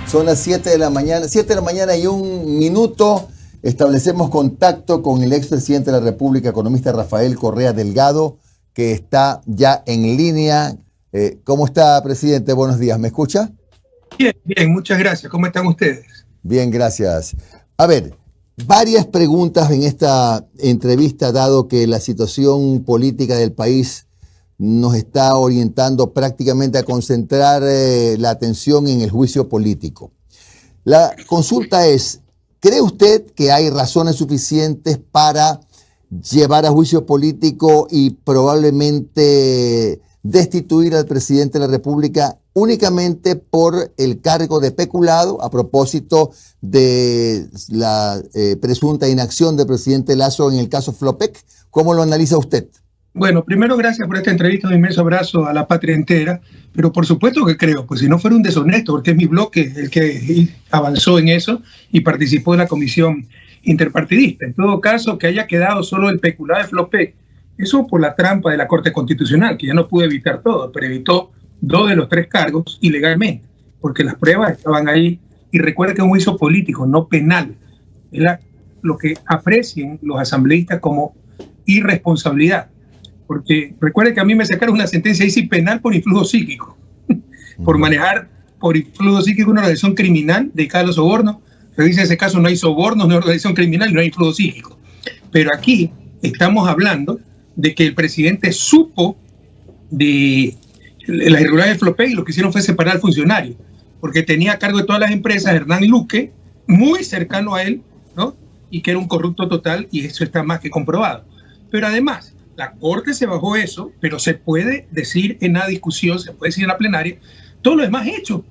Son las 7 de la mañana, 7 de la mañana y 1 minuto. Establecemos contacto con el expresidente de la República, economista Rafael Correa Delgado, que está ya en línea. ¿Cómo está, presidente? Buenos días. ¿Me escucha? Bien, bien, muchas gracias. ¿Cómo están ustedes? Bien, gracias. A ver, varias preguntas en esta entrevista, dado que la situación política del país nos está orientando prácticamente a concentrar la atención en el juicio político. La consulta es, ¿cree usted que hay razones suficientes para llevar a juicio político y probablemente destituir al presidente de la República únicamente por el cargo de peculado a propósito de la presunta inacción del presidente Lasso en el caso Flopec? ¿Cómo lo analiza usted? Bueno, primero gracias por esta entrevista, un inmenso abrazo a la patria entera, pero por supuesto que creo, pues si no fuera un deshonesto, porque es mi bloque el que avanzó en eso y participó en la comisión interpartidista. En todo caso, que haya quedado solo el peculado de Flopec, eso por la trampa de la Corte Constitucional, que ya no pudo evitar todo, pero evitó 2 de los 3 cargos ilegalmente, porque las pruebas estaban ahí. Y recuerda que es un juicio político, no penal. Es lo que aprecien los asambleístas como irresponsabilidad. Porque recuerde que a mí me sacaron una sentencia ahí sí penal por influjo psíquico, por manejar por influjo psíquico una organización criminal dedicada a los sobornos. Revisa ese caso, no hay sobornos, no hay organización criminal y no hay influjo psíquico. Pero aquí estamos hablando de que el presidente supo de la irregularidad de Flopec y lo que hicieron fue separar al funcionario, porque tenía a cargo de todas las empresas Hernán Luque, muy cercano a él, ¿no? Y que era un corrupto total, y eso está más que comprobado. Pero además, la Corte se bajó eso, pero se puede decir en la discusión, se puede decir en la plenaria, todo lo demás hecho.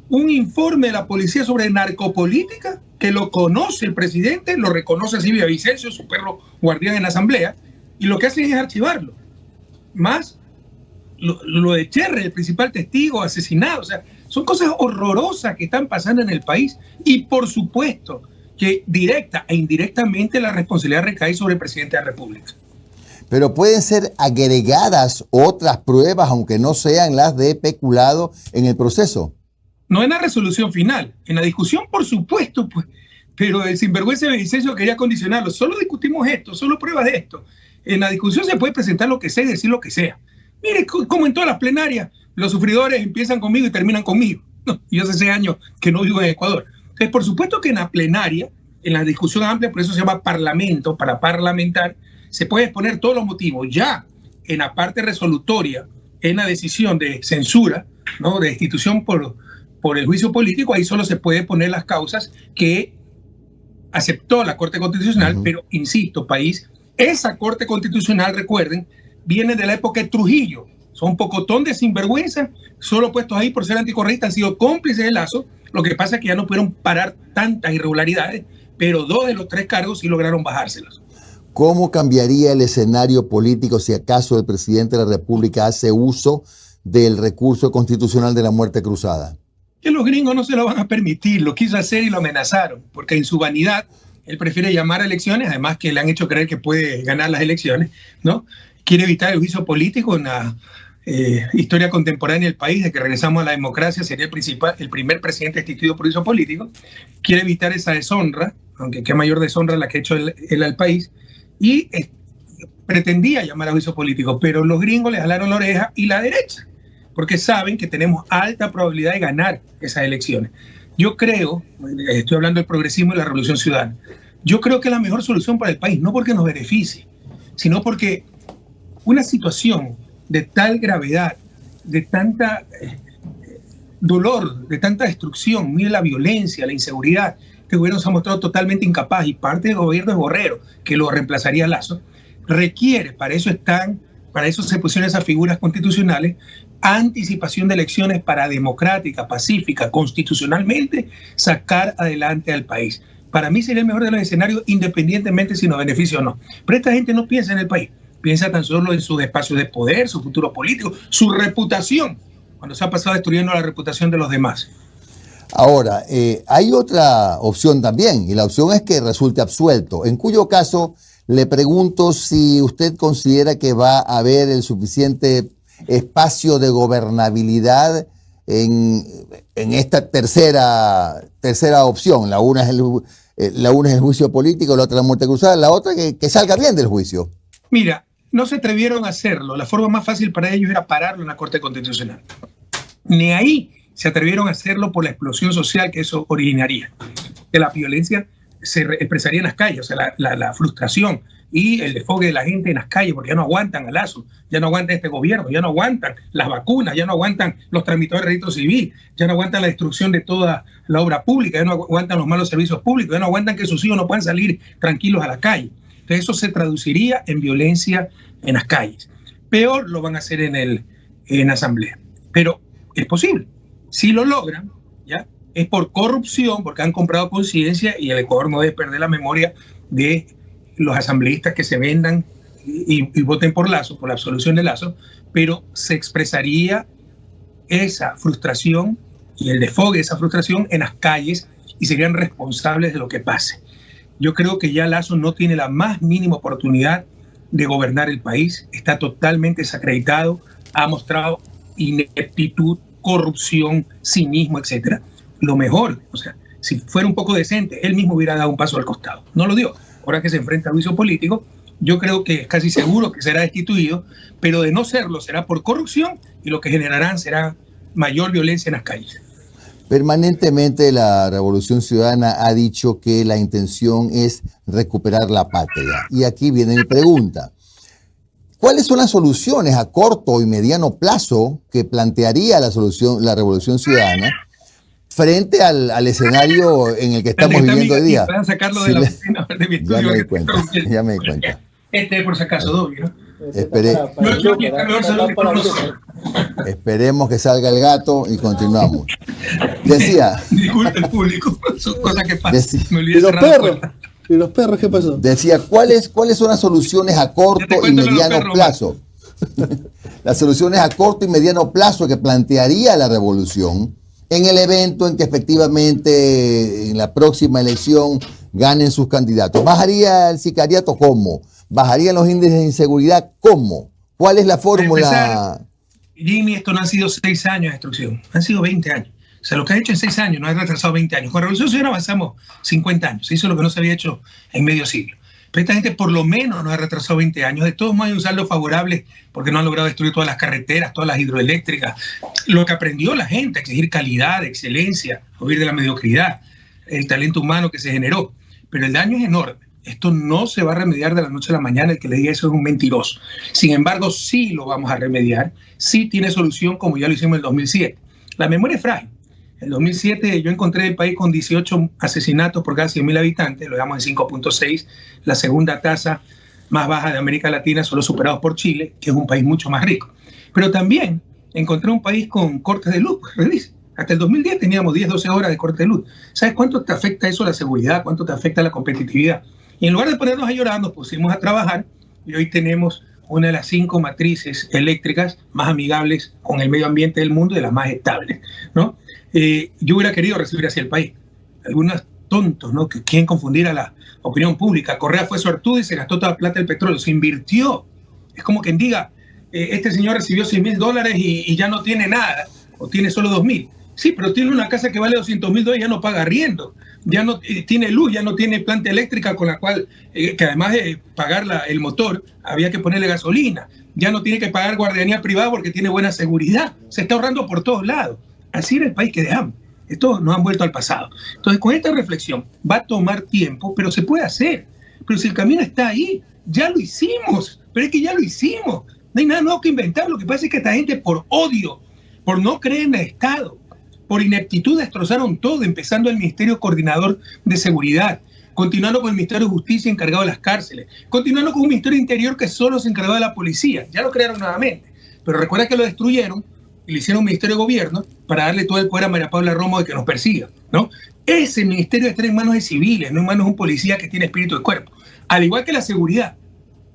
Un informe de la policía sobre narcopolítica, que lo conoce el presidente, lo reconoce Silvia Vicencio, su perro guardián en la asamblea, y lo que hacen es archivarlo. Más lo de Cherry, el principal testigo, asesinado. O sea, son cosas horrorosas que están pasando en el país, y por supuesto que directa e indirectamente la responsabilidad recae sobre el presidente de la República. Pero pueden ser agregadas otras pruebas, aunque no sean las de peculado, en el proceso. No en la resolución final, en la discusión por supuesto, pues, pero el sinvergüenza de Vicencio quería condicionarlo. Solo discutimos esto, solo pruebas de esto. En la discusión se puede presentar lo que sea y decir lo que sea. Mire, como en todas las plenarias, los sufridores empiezan conmigo y terminan conmigo. No, yo hace 6 años que no vivo en Ecuador. Entonces, por supuesto que en la plenaria, en la discusión amplia, por eso se llama parlamento, para parlamentar, se puede exponer todos los motivos. Ya en la parte resolutoria, en la decisión de censura, ¿no?, de destitución por el juicio político, ahí solo se puede poner las causas que aceptó la Corte Constitucional, pero insisto, país, esa Corte Constitucional, recuerden, viene de la época de Trujillo. Son un pocotón de sinvergüenza, solo puestos ahí por ser anticorreístas, han sido cómplices de Lasso. Lo que pasa es que ya no pudieron parar tantas irregularidades, pero 2 de los 3 cargos sí lograron bajárselos. ¿Cómo cambiaría el escenario político si acaso el presidente de la República hace uso del recurso constitucional de la muerte cruzada? Que los gringos no se lo van a permitir, lo quiso hacer y lo amenazaron, porque en su vanidad él prefiere llamar a elecciones, además que le han hecho creer que puede ganar las elecciones, ¿no? Quiere evitar el juicio político en la historia contemporánea del país, de que regresamos a la democracia, sería el primer presidente destituido por juicio político. Quiere evitar esa deshonra, aunque qué mayor deshonra la que ha hecho él al país, y pretendía llamar a juicio político, pero los gringos le jalaron la oreja y la derecha, porque saben que tenemos alta probabilidad de ganar esas elecciones. Yo creo, estoy hablando del progresismo y la revolución ciudadana, yo creo que es la mejor solución para el país, no porque nos beneficie, sino porque una situación de tal gravedad, de tanta dolor, de tanta destrucción, mire la violencia, la inseguridad, que el gobierno se ha mostrado totalmente incapaz, y parte del gobierno es Borrero, que lo reemplazaría a Lasso, requiere, para eso se pusieron esas figuras constitucionales, anticipación de elecciones para democrática, pacífica, constitucionalmente, sacar adelante al país. Para mí sería el mejor de los escenarios, independientemente si nos beneficia o no. Pero esta gente no piensa en el país, piensa tan solo en sus espacios de poder, su futuro político, su reputación, cuando se ha pasado destruyendo la reputación de los demás. Ahora, hay otra opción también, y la opción es que resulte absuelto, en cuyo caso le pregunto si usted considera que va a haber el suficiente espacio de gobernabilidad en esta tercera opción. La una es el juicio político, la otra la muerte cruzada, la otra que salga bien del juicio. Mira, no se atrevieron a hacerlo. La forma más fácil para ellos era pararlo en la Corte Constitucional. Ni ahí se atrevieron a hacerlo por la explosión social que eso originaría. Que la violencia se expresaría en las calles, o sea, la frustración y el desfogue de la gente en las calles, porque ya no aguantan a Lasso, ya no aguantan este gobierno, ya no aguantan las vacunas, ya no aguantan los tramitadores de registro civil, ya no aguantan la destrucción de toda la obra pública, ya no aguantan los malos servicios públicos, ya no aguantan que sus hijos no puedan salir tranquilos a la calle. Entonces eso se traduciría en violencia en las calles. Peor lo van a hacer en asamblea. Pero es posible. Si lo logran, ¿ya? Es por corrupción, porque han comprado conciencia y el Ecuador no debe perder la memoria de los asambleístas que se vendan y voten por Lasso, por la absolución de Lasso, pero se expresaría esa frustración y el desfogue de esa frustración en las calles y serían responsables de lo que pase. Yo creo que ya Lasso no tiene la más mínima oportunidad de gobernar el país, está totalmente desacreditado, ha mostrado ineptitud, corrupción, cinismo, etcétera. Lo mejor, o sea, si fuera un poco decente, él mismo hubiera dado un paso al costado. No lo dio. Ahora que se enfrenta al juicio político, yo creo que es casi seguro que será destituido, pero de no serlo será por corrupción y lo que generarán será mayor violencia en las calles. Permanentemente la Revolución Ciudadana ha dicho que la intención es recuperar la patria. Y aquí viene mi pregunta. ¿Cuáles son las soluciones a corto y mediano plazo que plantearía la Revolución Ciudadana frente al escenario en el que estamos viviendo hoy día? Puedan sacarlo de la oficina de mi estudio. Ya me di cuenta. Por si acaso, doble, ¿no? Esperemos que salga el gato y continuamos. Decía. Disculpe el público, son cosas que pasan. Me olvidé ¿Y los perros? ¿Y los perros qué pasó? Decía, ¿cuáles son las soluciones a corto y mediano plazo? Las soluciones a corto y mediano plazo que plantearía la revolución en el evento en que efectivamente en la próxima elección ganen sus candidatos. ¿Bajaría el sicariato? ¿Cómo? ¿Bajarían los índices de inseguridad? ¿Cómo? ¿Cuál es la fórmula? Jimmy, esto no han sido 6 años de destrucción, han sido 20 años. O sea, lo que ha hecho en 6 años no ha retrasado 20 años. Con la Revolución Ciudadana avanzamos 50 años. Se hizo lo que no se había hecho en medio siglo. Pero esta gente por lo menos nos ha retrasado 20 años. De todos modos hay un saldo favorable porque no han logrado destruir todas las carreteras, todas las hidroeléctricas. Lo que aprendió la gente, a exigir calidad, excelencia, a huir de la mediocridad, el talento humano que se generó. Pero el daño es enorme. Esto no se va a remediar de la noche a la mañana. El que le diga eso es un mentiroso. Sin embargo, sí lo vamos a remediar. Sí tiene solución como ya lo hicimos en el 2007. La memoria es frágil. En el 2007 yo encontré el país con 18 asesinatos por cada 100.000 habitantes, lo dejamos en 5.6, la segunda tasa más baja de América Latina, solo superados por Chile, que es un país mucho más rico. Pero también encontré un país con cortes de luz, revisa. Hasta el 2010 teníamos 10-12 horas de corte de luz. ¿Sabes cuánto te afecta eso a la seguridad? ¿Cuánto te afecta a la competitividad? Y en lugar de ponernos a llorar, nos pusimos a trabajar y hoy tenemos una de las 5 matrices eléctricas más amigables con el medio ambiente del mundo y de las más estables, ¿no? Yo hubiera querido recibir hacia el país. Algunos tontos, ¿no? Que quieren confundir a la opinión pública. Correa fue suertudo y se gastó toda la plata del petróleo. Se invirtió. Es como quien diga, este señor recibió $100.000 y ya no tiene nada, o tiene solo 2.000. Sí, pero tiene una casa que vale $200.000 y ya no paga arriendo. Ya no tiene luz, ya no tiene planta eléctrica con la cual, que además de pagar el motor, había que ponerle gasolina. Ya no tiene que pagar guardianía privada porque tiene buena seguridad. Se está ahorrando por todos lados. Así era el país que dejamos. Esto nos han vuelto al pasado. Entonces, con esta reflexión va a tomar tiempo, pero se puede hacer. Pero si el camino está ahí, ya lo hicimos. Pero es que ya lo hicimos. No hay nada nuevo que inventar. Lo que pasa es que esta gente, por odio, por no creer en el Estado, por ineptitud, destrozaron todo, empezando el Ministerio Coordinador de Seguridad, continuando con el Ministerio de Justicia encargado de las cárceles, continuando con un Ministerio de Interior que solo se encargaba de la policía. Ya lo crearon nuevamente. Pero recuerda que lo destruyeron y le hicieron un Ministerio de Gobierno para darle todo el poder a María Paula Romo de que nos persiga, ¿no? Ese ministerio está en manos de civiles, no en manos de un policía que tiene espíritu de cuerpo. Al igual que la seguridad,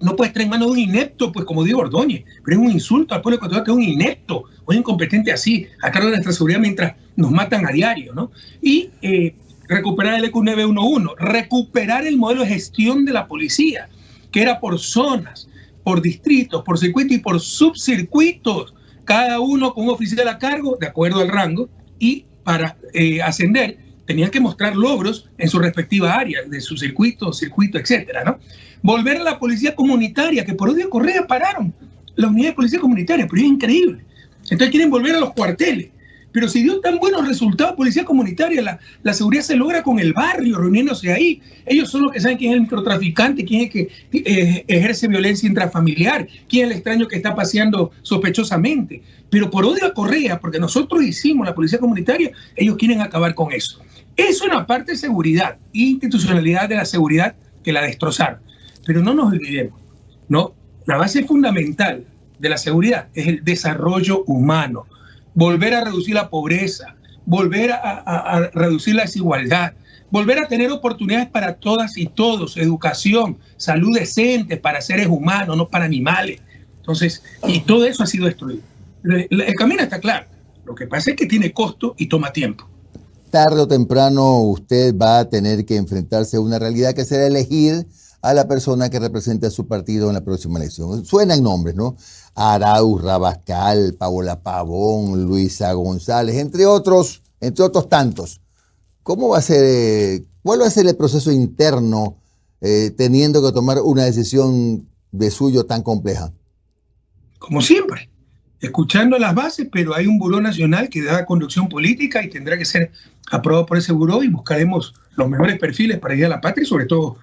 no puede estar en manos de un inepto, pues como digo Ordóñez, pero es un insulto al pueblo ecuatoriano que es un inepto o un incompetente así, a cargo de nuestra seguridad mientras nos matan a diario, ¿no? Y recuperar el EQ 911, recuperar el modelo de gestión de la policía, que era por zonas, por distritos, por circuitos y por subcircuitos. cada uno con un oficial a cargo, de acuerdo al rango, y para ascender tenían que mostrar logros en su respectiva área, de su circuito, etcétera, ¿no? Volver a la policía comunitaria, que por Odio Correa pararon la unidad de policía comunitaria, pero es increíble. Entonces quieren volver a los cuarteles. Pero si dio tan buenos resultados policía comunitaria, la seguridad se logra con el barrio, reuniéndose ahí. Ellos son los que saben quién es el microtraficante, quién es el que ejerce violencia intrafamiliar, quién es el extraño que está paseando sospechosamente. Pero por odio a Correa, porque nosotros hicimos la policía comunitaria, ellos quieren acabar con eso. Es una parte de seguridad, institucionalidad de la seguridad que la destrozaron. Pero no nos olvidemos, ¿no? La base fundamental de la seguridad es el desarrollo humano. Volver a reducir la pobreza, volver a reducir la desigualdad, volver a tener oportunidades para todas y todos, educación, salud decente para seres humanos, no para animales. Entonces, y todo eso ha sido destruido. El camino está claro. Lo que pasa es que tiene costo y toma tiempo. Tarde o temprano usted va a tener que enfrentarse a una realidad que será elegir a la persona que represente a su partido en la próxima elección. Suenan nombres, ¿no? Arauz, Rabascal, Paola Pavón, Luisa González, entre otros tantos. ¿Cómo va a ser, cuál va a ser el proceso interno teniendo que tomar una decisión de suyo tan compleja? Como siempre, escuchando las bases, pero hay un buró nacional que da conducción política y tendrá que ser aprobado por ese buró y buscaremos los mejores perfiles para ir a la patria y sobre todo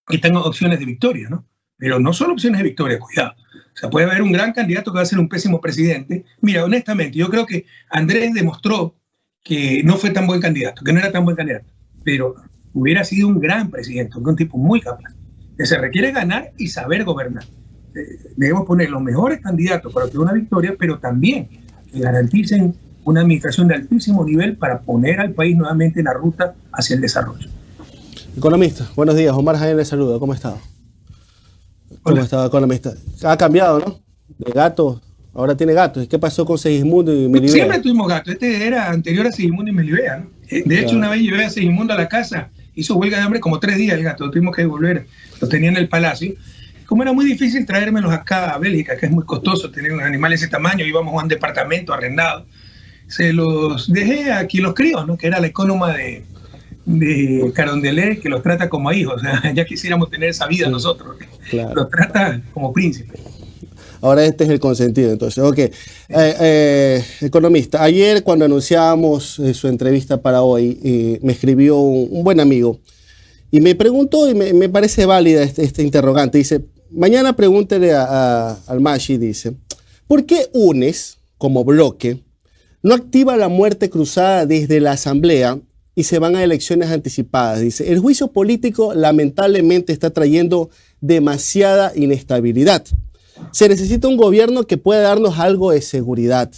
que tengan opciones de victoria, ¿no? Pero no solo opciones de victoria, cuidado. O sea, puede haber un gran candidato que va a ser un pésimo presidente. Mira, honestamente, yo creo que Andrés demostró que no fue tan buen candidato, que no era tan buen candidato, pero hubiera sido un gran presidente, un tipo muy capaz. Que se requiere ganar y saber gobernar. Debemos poner los mejores candidatos para obtener una victoria, pero también que garanticen una administración de altísimo nivel para poner al país nuevamente en la ruta hacia el desarrollo. Economista, buenos días. Omar Jaén le saluda. ¿Cómo está? ¿Cómo está, economista? Ha cambiado, ¿no? De gato, ahora tiene gatos. ¿Qué pasó con Segismundo y Melibea? Siempre tuvimos gatos. Este era anterior a Segismundo y Melibea, ¿no? De hecho, una vez llevé a Segismundo a la casa, hizo huelga de hambre como 3 días el gato. Lo tuvimos que devolver. Lo tenía en el palacio. Como era muy difícil traérmelos acá a Bélgica, que es muy costoso tener un animal de ese tamaño, íbamos a un departamento arrendado. Se los dejé a quien los crió, ¿no? Que era la ecónoma de Carondelet, que los trata como hijos. O sea, ya quisiéramos tener esa vida nosotros. Claro. Los trata como príncipes. Ahora este es el consentido, entonces. Ok. Economista, ayer cuando anunciábamos su entrevista para hoy, me escribió un buen amigo y me preguntó, y me parece válida este interrogante. Dice, mañana pregúntele al Mashi, dice, ¿por qué UNES, como bloque, no activa la muerte cruzada desde la Asamblea y se van a elecciones anticipadas? Dice, el juicio político lamentablemente está trayendo demasiada inestabilidad. Se necesita un gobierno que pueda darnos algo de seguridad.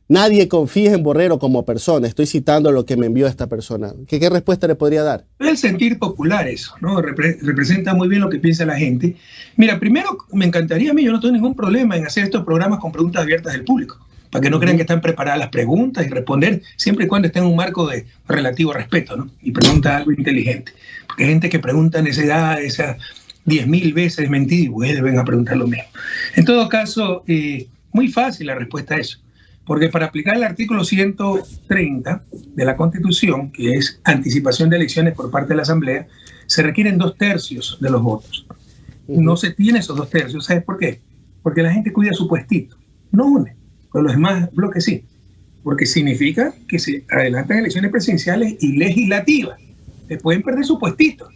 Nadie confía en Borrero como persona. Estoy citando lo que me envió esta persona. ¿Qué respuesta le podría dar? Es el sentir popular eso, ¿no? Representa muy bien lo que piensa la gente. Mira, primero me encantaría a mí, yo no tengo ningún problema en hacer estos programas con preguntas abiertas del público, para que no crean que están preparadas las preguntas y responder siempre y cuando estén en un marco de relativo respeto, ¿no? Y pregunta algo inteligente. Porque hay gente que pregunta en esa edad, esas 10.000 veces mentira y vuelven a preguntar lo mismo. En todo caso, muy fácil la respuesta a eso. Porque para aplicar el artículo 130 de la Constitución, que es anticipación de elecciones por parte de la Asamblea, se requieren 2/3 de los votos. No se tiene esos 2/3. ¿Sabes por qué? Porque la gente cuida su puestito. No une. Pero los demás bloques sí, porque significa que se adelantan elecciones presidenciales y legislativas. Se pueden perder su puestito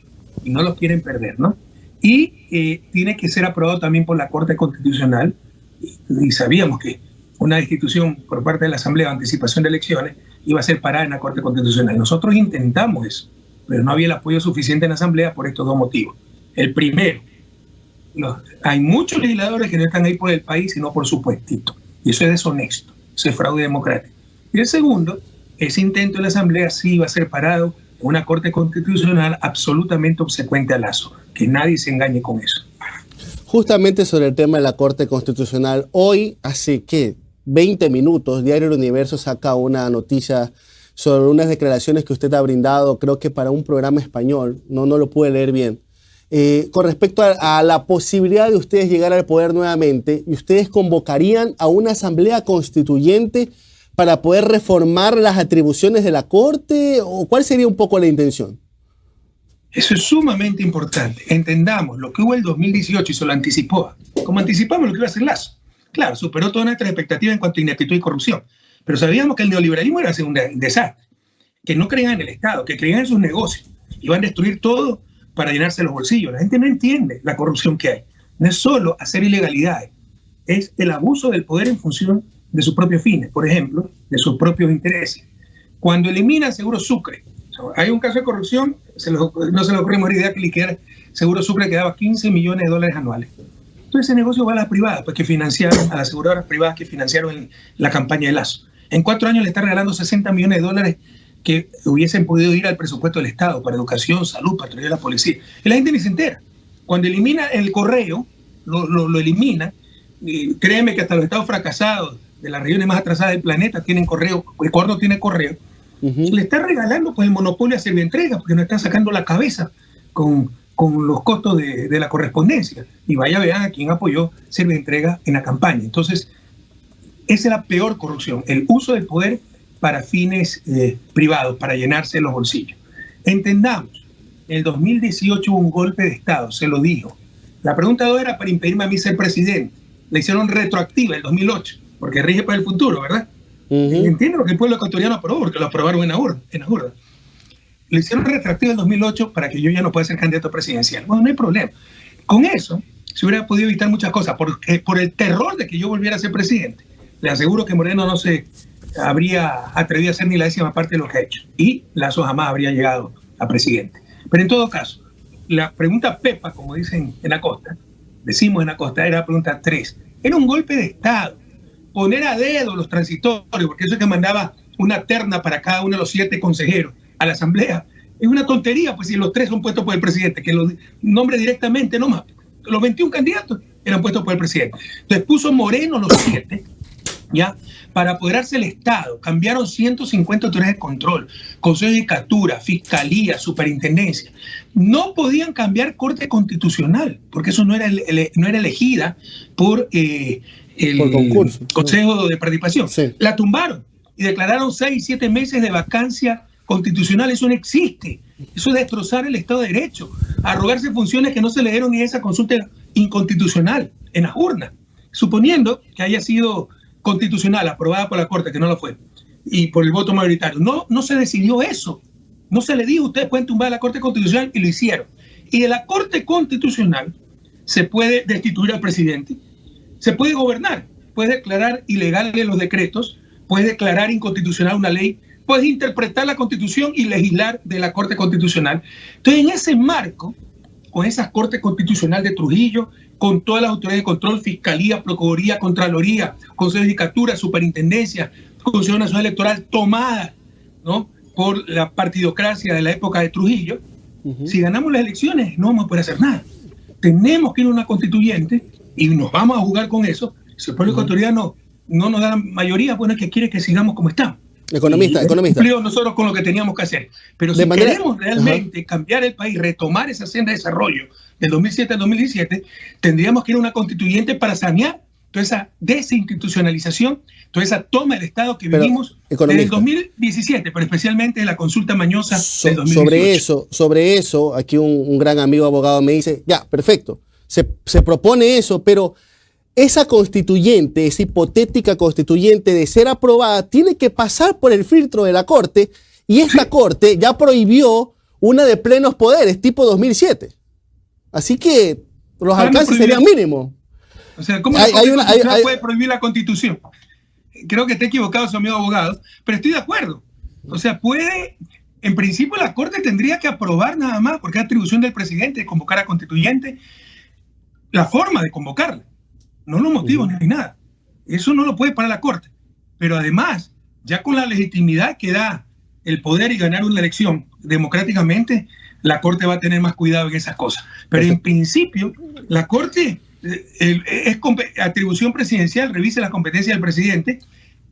y no los quieren perder, ¿no? Y tiene que ser aprobado también por la Corte Constitucional y sabíamos que una institución por parte de la Asamblea de anticipación de elecciones iba a ser parada en la Corte Constitucional. Nosotros intentamos eso, pero no había el apoyo suficiente en la Asamblea por estos 2 motivos. El primero, hay muchos legisladores que no están ahí por el país, sino por su puestito. Y eso es deshonesto, eso es fraude democrático. Y el segundo, ese intento de la Asamblea sí va a ser parado en una Corte Constitucional absolutamente obsecuente a Lazo. Que nadie se engañe con eso. Justamente sobre el tema de la Corte Constitucional, hoy, hace, ¿qué?, 20 minutos, Diario El Universo saca una noticia sobre unas declaraciones que usted ha brindado, creo que para un programa español, no lo pude leer bien, con respecto a la posibilidad de ustedes llegar al poder nuevamente, y ustedes convocarían a una asamblea constituyente para poder reformar las atribuciones de la Corte, o cuál sería un poco la intención? Eso es sumamente importante. Entendamos lo que hubo el 2018 y se lo anticipó. Como anticipamos lo que iba a hacer Lasso. Claro, superó todas nuestras expectativas en cuanto a ineptitud y corrupción. Pero sabíamos que el neoliberalismo iba a ser un desastre. Que no creían en el Estado, que creían en sus negocios. Iban a destruir todo para llenarse los bolsillos. La gente no entiende la corrupción que hay. No es solo hacer ilegalidades. Es el abuso del poder en función de sus propios fines. Por ejemplo, de sus propios intereses. Cuando eliminan Seguro Sucre, hay un caso de corrupción, no se le ocurre mejor idea que liquidar Seguro Sucre, que daba $15 millones anuales. Entonces ese negocio va a las privadas, pues que financiaron, a las aseguradoras privadas que financiaron la campaña de Lasso. En 4 años le está regalando $60 millones que hubiesen podido ir al presupuesto del Estado para educación, salud, patrulla de la policía. Y la gente ni se entera. Cuando elimina el correo, lo elimina, créeme que hasta los estados fracasados de las regiones más atrasadas del planeta tienen correo, Ecuador no tiene correo. Le está regalando pues el monopolio a Servientrega porque no está sacando la cabeza con los costos de la correspondencia. Y vean a quién apoyó Servientrega en la campaña. Entonces, esa es la peor corrupción, el uso del poder para fines privados, para llenarse los bolsillos. Entendamos, en el 2018 hubo un golpe de Estado, se lo dijo. La pregunta 2 era para impedirme a mí ser presidente. La hicieron retroactiva el 2008, porque rige para el futuro, ¿verdad? Entiendo lo que el pueblo ecuatoriano aprobó, porque lo aprobaron en la urna. Lo hicieron retroactivo en 2008 para que yo ya no pueda ser candidato presidencial. Bueno, no hay problema. Con eso se hubiera podido evitar muchas cosas, porque por el terror de que yo volviera a ser presidente. Le aseguro que Moreno no se habría atrevido a hacer ni la 10ª parte de lo que ha hecho. Y Lasso jamás habría llegado a presidente. Pero en todo caso, la pregunta Pepa, como dicen en la costa, decimos en la costa, era la pregunta 3. Era un golpe de Estado. Poner a dedo los transitorios, porque eso es que mandaba una terna para cada uno de los 7 consejeros a la asamblea. Es una tontería, pues si los 3 son puestos por el presidente, que los nombre directamente nomás. Los 21 candidatos eran puestos por el presidente. Entonces puso Moreno los 7, ¿ya? Para apoderarse del Estado. Cambiaron 150 autoridades de control, Consejo de Judicatura, Fiscalía, Superintendencia. No podían cambiar Corte Constitucional, porque eso no era elegida por el concurso, Consejo de Participación. Sí. La tumbaron y declararon 6-7 meses de vacancia constitucional. Eso no existe. Eso es destrozar el Estado de Derecho, arrogarse funciones que no se le dieron ni a esa consulta inconstitucional en las urnas, suponiendo que haya sido constitucional, aprobada por la Corte, que no lo fue, y por el voto mayoritario. No se decidió eso. No se le dijo, ustedes pueden tumbar a la Corte Constitucional, y lo hicieron. Y de la Corte Constitucional se puede destituir al presidente, se puede gobernar, puedes declarar ilegales los decretos, puedes declarar inconstitucional una ley, puedes interpretar la Constitución y legislar de la Corte Constitucional. Entonces, en ese marco, con esa Corte Constitucional de Trujillo, con todas las autoridades de control, Fiscalía, Procuraduría, Contraloría, Consejo de Judicatura, Superintendencia, Consejo Nacional Electoral, tomada, ¿no?, por la partidocracia de la época de Trujillo, si ganamos las elecciones no vamos a poder hacer nada. Tenemos que ir a una constituyente y nos vamos a jugar con eso. Si el pueblo ecuatoriano no nos da la mayoría, bueno, es que quiere que sigamos como estamos. Economista. Cumplió nosotros con lo que teníamos que hacer. Pero si queremos realmente cambiar el país, retomar esa senda de desarrollo del 2007 al 2017, tendríamos que ir a una constituyente para sanear toda esa desinstitucionalización, toda esa toma del Estado que vivimos desde el 2017, pero especialmente en la consulta mañosa del 2018. Sobre eso, aquí un gran amigo abogado me dice, ya, perfecto, se propone eso, pero esa constituyente, esa hipotética constituyente de ser aprobada, tiene que pasar por el filtro de la Corte, y esta Corte ya prohibió una de plenos poderes, tipo 2007. Así que los alcances serían mínimos. O sea, ¿cómo puede prohibir la Constitución? Creo que está equivocado su amigo abogado, pero estoy de acuerdo. O sea, puede, en principio la Corte tendría que aprobar nada más, porque es atribución del presidente de convocar a constituyente, la forma de convocarla, no los motivos ni nada. Eso no lo puede parar la Corte. Pero además, ya con la legitimidad que da el poder y ganar una elección democráticamente, la Corte va a tener más cuidado en esas cosas. Pero en principio, la Corte es atribución presidencial, revise las competencias del presidente,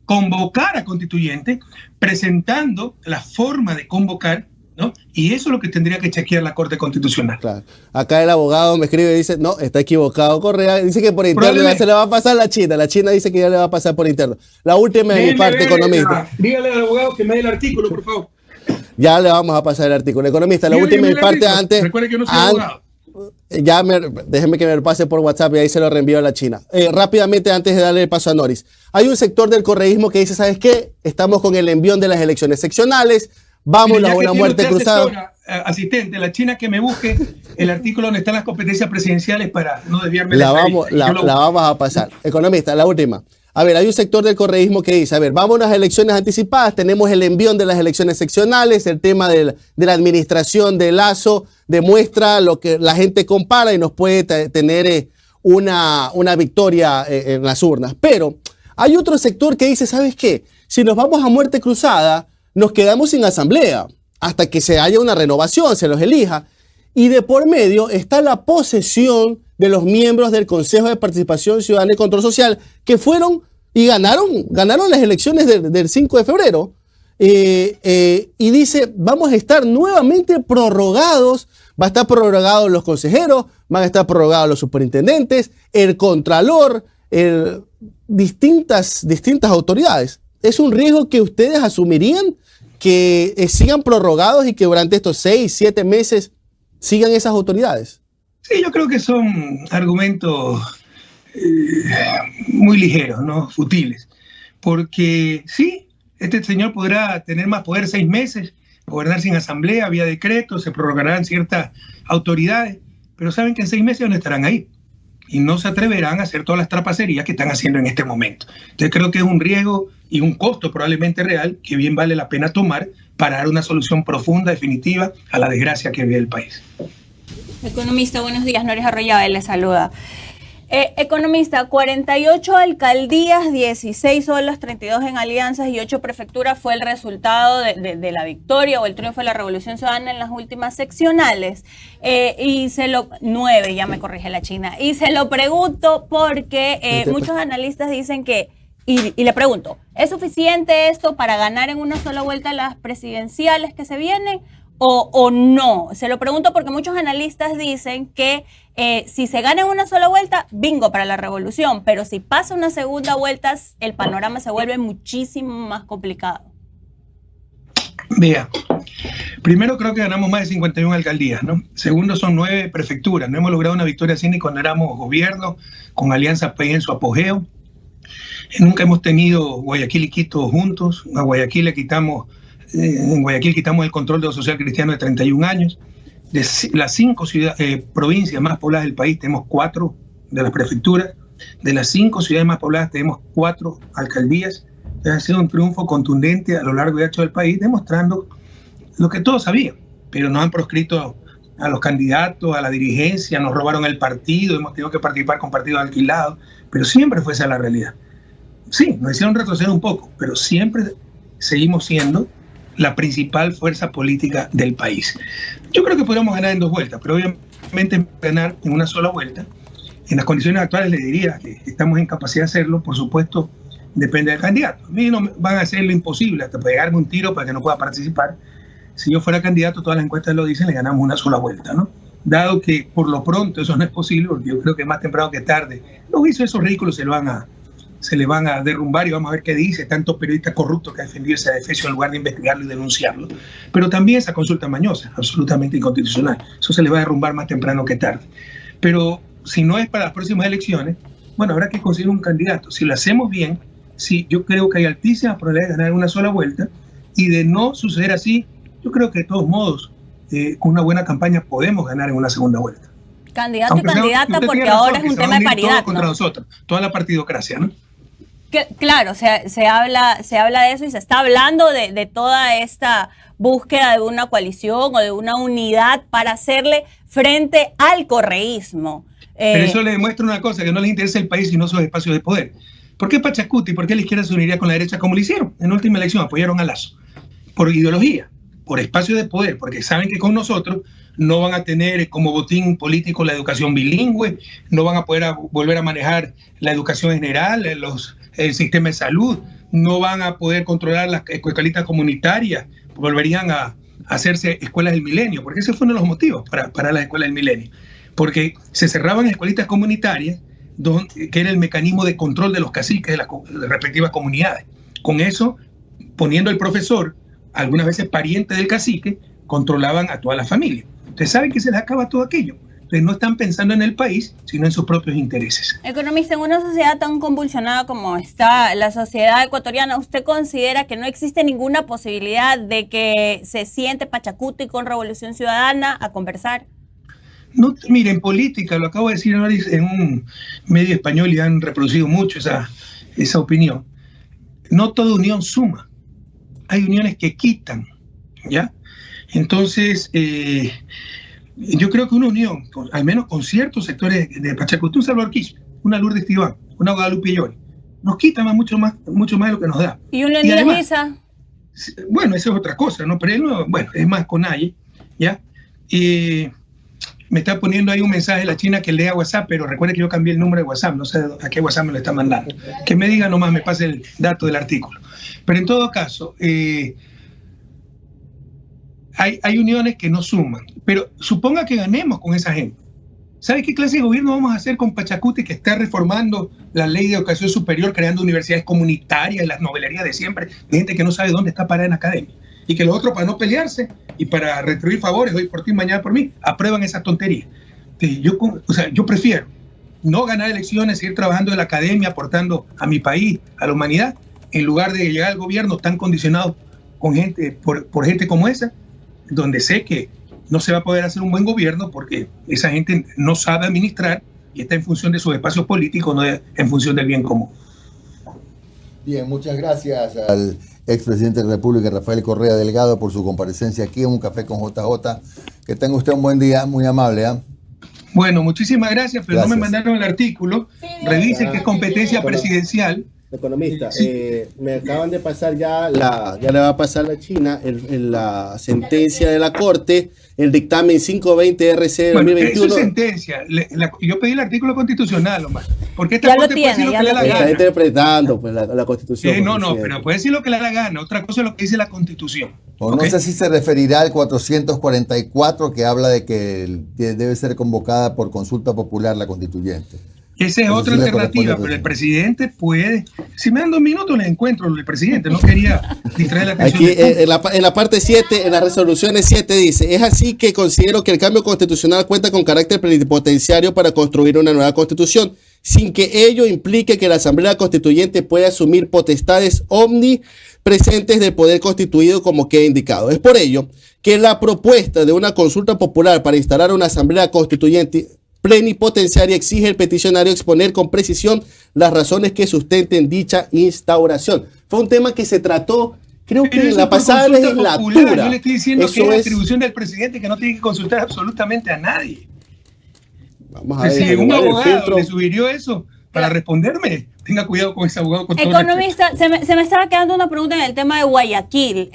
convocar a constituyente, presentando la forma de convocar, ¿no? Y eso es lo que tendría que chequear la Corte Constitucional. Claro. Acá el abogado me escribe y dice, no, está equivocado Correa, dice que por interno ya se le va a pasar a la China dice que ya le va a pasar por interno. La última de mi parte, economista. Dígale al abogado que me dé el artículo, por favor. Ya le vamos a pasar el artículo. Economista, la última de mi parte antes... Recuerde que yo no soy abogado. Déjeme que me lo pase por WhatsApp y ahí se lo reenvío a la China. Rápidamente, antes de darle el paso a Noris. Hay un sector del correísmo que dice, ¿sabes qué? Estamos con el envión de las elecciones seccionales. Vamos a una muerte cruzada. Asistente, la China que me busque el artículo donde están las competencias presidenciales para no desviarme la vamos a pasar. Economista, la última. A ver, hay un sector del correísmo que dice, a ver, vámonos a elecciones anticipadas, tenemos el envión de las elecciones seccionales, el tema de la administración de Lazo demuestra lo que la gente compara y nos puede tener una victoria en las urnas. Pero hay otro sector que dice, ¿sabes qué? Si nos vamos a muerte cruzada, nos quedamos sin asamblea hasta que se haya una renovación, se los elija. Y de por medio está la posesión de los miembros del Consejo de Participación Ciudadana y Control Social que fueron y ganaron las elecciones del 5 de febrero. Y dice, vamos a estar nuevamente prorrogados, va a estar prorrogados los consejeros, van a estar prorrogados los superintendentes, el contralor, distintas autoridades. ¿Es un riesgo que ustedes asumirían que sigan prorrogados y que durante estos 6, 7 meses sigan esas autoridades? Sí, yo creo que son argumentos muy ligeros, ¿no? Futiles. Porque sí, este señor podrá tener más poder 6 meses, gobernar sin asamblea, vía decreto, se prorrogarán ciertas autoridades, pero saben que en 6 meses no estarán ahí y no se atreverán a hacer todas las trapacerías que están haciendo en este momento. Entonces creo que es un riesgo y un costo probablemente real que bien vale la pena tomar para dar una solución profunda, definitiva a la desgracia que vive el país. Economista, buenos días. Noris Arroyave le saluda. Economista, 48 alcaldías, 16 solas, 32 en alianzas y 8 prefecturas fue el resultado de la victoria o el triunfo de la Revolución Ciudadana en las últimas seccionales. 9, ya me corrige la China. Y se lo pregunto porque muchos analistas dicen que, y le pregunto, ¿es suficiente esto para ganar en una sola vuelta las presidenciales que se vienen? O no. Se lo pregunto porque muchos analistas dicen que si se gana en una sola vuelta, bingo para la revolución, pero si pasa una segunda vuelta, el panorama se vuelve muchísimo más complicado. Vea, primero creo que ganamos más de 51 alcaldías, ¿no? Segundo, son 9 prefecturas. No hemos logrado una victoria así ni cuando éramos gobierno, con Alianza País en su apogeo. Nunca hemos tenido Guayaquil y Quito juntos. A Guayaquil le quitamos... En Guayaquil quitamos el control de lo social cristiano de 31 años. De las 5 provincias más pobladas del país tenemos 4 de las prefecturas. De las 5 ciudades más pobladas tenemos 4 alcaldías. Ha sido un triunfo contundente a lo largo y ancho del país, demostrando lo que todos sabían, pero nos han proscrito a los candidatos, a la dirigencia, nos robaron el partido, hemos tenido que participar con partidos alquilados, pero siempre fue esa la realidad. Sí, nos hicieron retroceder un poco, pero siempre seguimos siendo la principal fuerza política del país. Yo creo que podríamos ganar en 2 vueltas, pero obviamente ganar en una sola vuelta, en las condiciones actuales le diría que estamos en capacidad de hacerlo, por supuesto, depende del candidato. A mí no van a hacer lo imposible, hasta pegarme un tiro para que no pueda participar. Si yo fuera candidato, todas las encuestas lo dicen, le ganamos una sola vuelta, ¿no? Dado que por lo pronto eso no es posible, porque yo creo que más temprano que tarde, los juicios de esos ridículos se le van a derrumbar y vamos a ver qué dice tantos periodistas corruptos que ha defendido ese adefesio en lugar de investigarlo y denunciarlo. Pero también esa consulta mañosa, absolutamente inconstitucional. Eso se le va a derrumbar más temprano que tarde. Pero si no es para las próximas elecciones, bueno, habrá que conseguir un candidato. Si lo hacemos bien, sí, yo creo que hay altísimas probabilidades de ganar una sola vuelta, y de no suceder así, yo creo que de todos modos, con una buena campaña podemos ganar en una segunda vuelta. Candidato y candidata, porque ahora es un tema de paridad, contra nosotros, toda la partidocracia, ¿no? Claro, se habla de eso y se está hablando de toda esta búsqueda de una coalición o de una unidad para hacerle frente al correísmo. Pero eso le demuestra una cosa, que no les interesa el país sino sus espacios de poder. ¿Por qué Pachacuti? ¿Por qué la izquierda se uniría con la derecha como lo hicieron? En la última elección apoyaron a Lazo. Por ideología, por espacio de poder, porque saben que con nosotros no van a tener como botín político la educación bilingüe, no van a poder volver a manejar la educación general, el sistema de salud, no van a poder controlar las escuelitas comunitarias, volverían a hacerse escuelas del milenio, porque ese fue uno de los motivos para las escuelas del milenio, porque se cerraban escuelitas comunitarias, que era el mecanismo de control de los caciques de las respectivas comunidades. Con eso, poniendo el profesor, algunas veces pariente del cacique, controlaban a toda la familia. Ustedes saben que se les acaba todo aquello. Entonces no están pensando en el país, sino en sus propios intereses. Economista, en una sociedad tan convulsionada como está la sociedad ecuatoriana, ¿usted considera que no existe ninguna posibilidad de que se siente Pachacuti con Revolución Ciudadana a conversar? No, mire, en política, lo acabo de decir en un medio español y han reproducido mucho esa opinión. No toda unión suma. Hay uniones que quitan, ¿ya? Entonces, yo creo que una unión, al menos con ciertos sectores de Pachacuti, un Salvador Quispe, una Lourdes Tibán, una Guadalupe Llori, nos quita mucho más de lo que nos da. ¿Y un Leonidas Misa? Bueno, eso es otra cosa, ¿no? Pero él no, bueno, es más con Aye, ¿ya? Me está poniendo ahí un mensaje de la China que lea WhatsApp, pero recuerde que yo cambié el número de WhatsApp, no sé a qué WhatsApp me lo está mandando. Que me diga nomás, me pase el dato del artículo. Pero en todo caso, hay uniones que no suman, pero suponga que ganemos con esa gente. ¿Sabe qué clase de gobierno vamos a hacer con Pachacuti, que está reformando la ley de educación superior, creando universidades comunitarias, las novelerías de siempre, de gente que no sabe dónde está parada en la academia? Y que los otros, para no pelearse y para retribuir favores, hoy por ti, mañana por mí, aprueban esa tontería. Yo prefiero no ganar elecciones, seguir trabajando en la academia, aportando a mi país, a la humanidad, en lugar de llegar al gobierno tan condicionado con gente, por gente como esa, donde sé que no se va a poder hacer un buen gobierno porque esa gente no sabe administrar y está en función de sus espacios políticos, no en función del bien común. Bien, muchas gracias al expresidente de la República, Rafael Correa Delgado, por su comparecencia aquí en Un Café con JJ. Que tenga usted un buen día, muy amable. Bueno, muchísimas gracias, pero gracias. No me mandaron el artículo. Revisen que es competencia presidencial. Economista, sí. Me acaban de pasar ya le va a pasar a China la sentencia de la Corte, el dictamen 520 RC de 2021. Eso es sentencia. Yo pedí el artículo constitucional, Omar. Porque esta Corte puede decir lo que le da la gana. Está interpretando pues, la Constitución. No, pero puede decir lo que le da la gana. Otra cosa es lo que dice la Constitución. O no sé si se referirá al 444, que habla de que debe ser convocada por consulta popular la constituyente. Esa es otra alternativa, pero el presidente puede. Si me dan 2 minutos, les encuentro el presidente. No quería distraer la atención. Aquí en la parte 7, en las resoluciones 7 dice: es así que considero que el cambio constitucional cuenta con carácter plenipotenciario para construir una nueva constitución, sin que ello implique que la Asamblea Constituyente pueda asumir potestades omnipresentes del poder constituido como queda indicado. Es por ello que la propuesta de una consulta popular para instalar una Asamblea Constituyente plenipotenciaria exige al peticionario exponer con precisión las razones que sustenten dicha instauración. Fue un tema que se trató, creo que en la pasada legislatura. Yo le estoy diciendo que es la atribución del presidente, que no tiene que consultar absolutamente a nadie. Vamos a ver, si un abogado le sugirió eso para responderme, tenga cuidado con ese abogado. Economista, se me estaba quedando una pregunta en el tema de Guayaquil.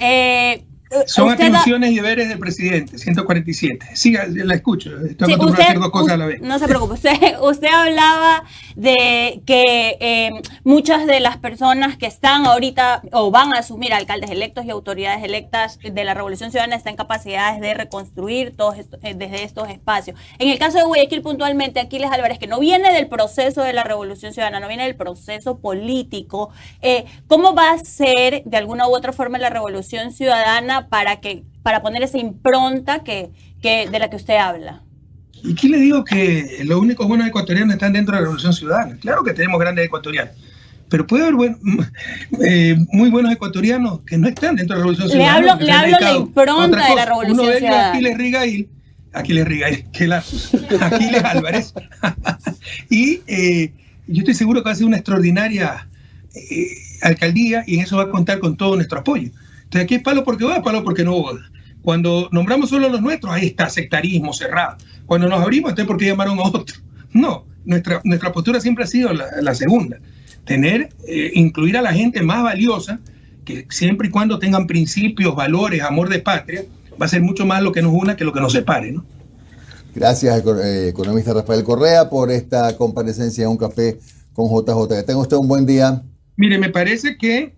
Son atribuciones y deberes del presidente, 147. Siga, la escucho. Estoy acostumbrado a hacer 2 cosas a la vez. No se preocupe. Usted hablaba de que muchas de las personas que están ahorita o van a asumir alcaldes electos y autoridades electas de la Revolución Ciudadana están en capacidades de reconstruir desde estos espacios. En el caso de Guayaquil, puntualmente, Aquiles Álvarez, que no viene del proceso de la Revolución Ciudadana, no viene del proceso político, ¿cómo va a ser de alguna u otra forma la Revolución Ciudadana para poner esa impronta de la que usted habla? Y aquí le digo que los únicos buenos ecuatorianos están dentro de la Revolución Ciudadana. Claro que tenemos grandes ecuatorianos, pero puede haber muy buenos ecuatorianos que no están dentro de la Revolución Ciudadana. Le hablo la impronta de la Revolución Ciudadana. Aquiles Álvarez. Y yo estoy seguro que va a ser una extraordinaria alcaldía y en eso va a contar con todo nuestro apoyo. Entonces aquí es palo porque va, palo porque no va. Cuando nombramos solo a los nuestros, ahí está sectarismo cerrado. Cuando nos abrimos, entonces ¿por qué llamaron a otro? No, nuestra postura siempre ha sido la segunda. Incluir a la gente más valiosa, que siempre y cuando tengan principios, valores, amor de patria, va a ser mucho más lo que nos una que lo que nos separe, ¿no? Gracias, economista Rafael Correa, por esta comparecencia en Un Café con JJ. Que tenga usted un buen día. Mire, me parece que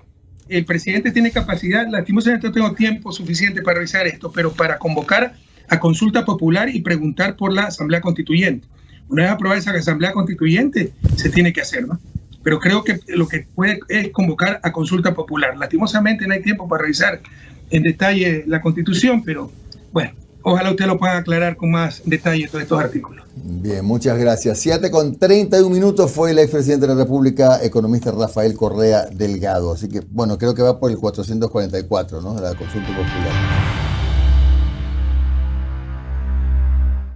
el presidente tiene capacidad, lastimosamente no tengo tiempo suficiente para revisar esto, pero para convocar a consulta popular y preguntar por la Asamblea Constituyente. Una vez aprobada esa Asamblea Constituyente, se tiene que hacer, ¿no? Pero creo que lo que puede es convocar a consulta popular. Lastimosamente no hay tiempo para revisar en detalle la Constitución, pero bueno, ojalá usted lo pueda aclarar con más detalle todos estos artículos. Bien, muchas gracias. 7:31 fue el expresidente de la República, economista Rafael Correa Delgado. Así que, bueno, creo que va por el 444, ¿no? De la consulta popular.